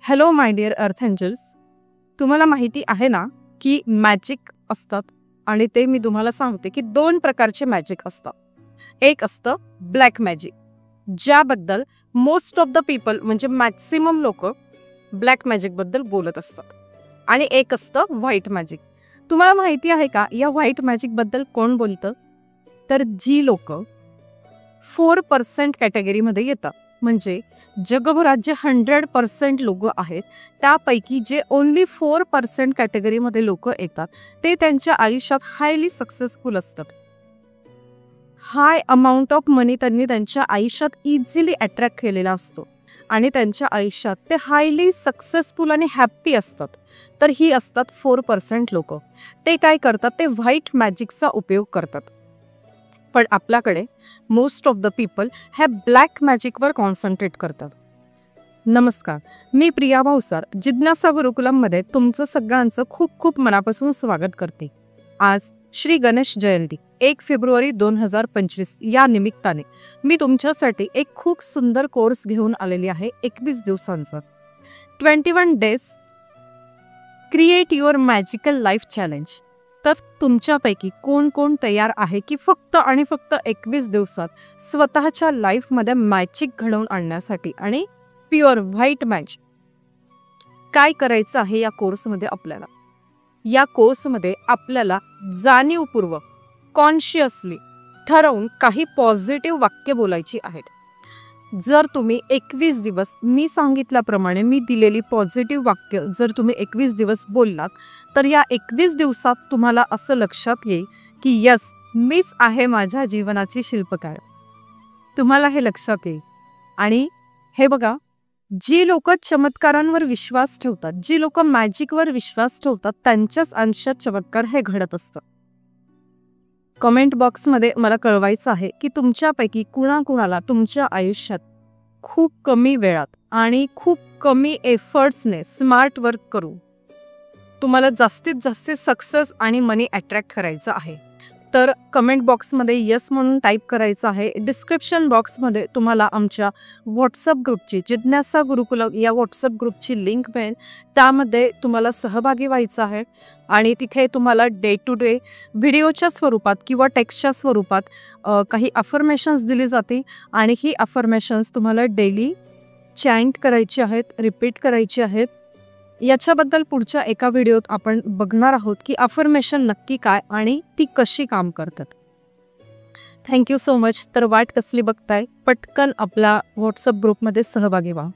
Hello my dear अर्थ angels, तुम्हाला माहिती आहे ना की मॅजिक असतात आणि ते मी तुम्हाला सांगते की दोन प्रकारचे मॅजिक असतात. एक असतं ब्लॅक मॅजिक, ज्याबद्दल मोस्ट ऑफ द पीपल म्हणजे मॅक्सिमम लोक ब्लॅक मॅजिक बद्दल बोलत असतात. आणि एक असतं व्हाईट मॅजिक. तुम्हाला माहिती आहे का या व्हाईट मॅजिक बद्दल कोण बोलतं? तर जी लोक 4% कॅटेगरीमध्ये येतात, म्हणजे जगभरात जे 100% लोक आहेत त्यापैकी जे ओन्ली 4% कॅटेगरीमध्ये लोक येतात ते त्यांच्या आयुष्यात हायली सक्सेसफुल असतात. हाय अमाऊंट ऑफ मनी त्यांनी त्यांच्या आयुष्यात इझिली अट्रॅक्ट केलेला असतो आणि त्यांच्या आयुष्यात ते हायली सक्सेसफुल आणि हॅप्पी असतात. तर ही असतात 4% लोक. ते काय करतात? ते व्हाईट मॅजिकचा उपयोग करतात. पण आपल्याकडे मोस्ट ऑफ द पीपल ह्या ब्लॅक मॅजिकवर कॉन्सन्ट्रेट करतात. नमस्कार, मी प्रिया भावसार जिज्ञासा गुरुकुलममध्ये तुमचं सगळ्यांचं खूप खूप मनापासून स्वागत करते. आज श्री गणेश जयंती 1 फेब्रुवारी 2025 या निमित्ताने मी तुमच्यासाठी एक खूप सुंदर कोर्स घेऊन आलेली आहे. 21 दिवसांचा 21 days create your magical life challenge. तर तुमच्यापैकी कोण कोण तयार आहे की फक्त आणि फक्त 21 दिवसात स्वतःच्या लाईफमध्ये मॅजिक घडवून आणण्यासाठी आणि प्युअर व्हाईट मॅजिक काय करायचं आहे या कोर्समध्ये आपल्याला? या कोर्समध्ये आपल्याला जाणीवपूर्वक कॉन्शियसली ठरवून काही पॉझिटिव्ह वाक्य बोलायची आहेत. जर तुम्ही 21 दिवस मी सांगितल्याप्रमाणे मी दिलेली पॉझिटिव्ह वाक्य जर तुम्ही 21 दिवस बोललात तर या 21 दिवसात तुम्हाला असं लक्षात येईल की यस, मीच आहे माझ्या जीवनाची शिल्पकार. तुम्हाला हे लक्षात येईल. आणि हे बघा, जी लोक चमत्कारांवर विश्वास ठेवतात, जी लोक मॅजिकवर विश्वास ठेवतात त्यांच्याच आयुष्यात चमत्कार हे घडत असतं. कमेंट बॉक्समध्ये मला कळवायचं आहे की तुमच्यापैकी कुणाकुणाला तुमच्या आयुष्यात खूप कमी वेळात आणि खूप कमी एफर्ट्सने स्मार्ट वर्क करून तुम्हाला जास्तीत जास्त सक्सेस आणि मनी अट्रॅक्ट करायचं आहे. तर कमेंट बॉक्समध्ये यस म्हणून टाईप करायचं आहे. डिस्क्रिप्शन बॉक्समध्ये तुम्हाला आमच्या व्हॉट्सअप ग्रुपची जिज्ञासा गुरुकुलम या व्हॉट्सअप ग्रुपची लिंक मिळेल. त्यामध्ये तुम्हाला सहभागी व्हायचं आहे आणि तिथे तुम्हाला डे टू डे व्हिडिओच्या स्वरूपात किंवा टेक्स्टच्या स्वरूपात काही अफर्मेशन्स दिली जातील आणि ही अफर्मेशन्स तुम्हाला डेली चॅन्ट करायची आहेत, रिपीट करायची आहेत. याच्याबद्दल पुढच्या एका व्हिडिओत आपण बघणार आहोत की अफर्मेशन नक्की काय आणि ती कशी काम करतात. Thank you so much. तर वाट कसली बघताय? पटकन आपला व्हॉट्सअप ग्रुपमध्ये सहभागी व्हा.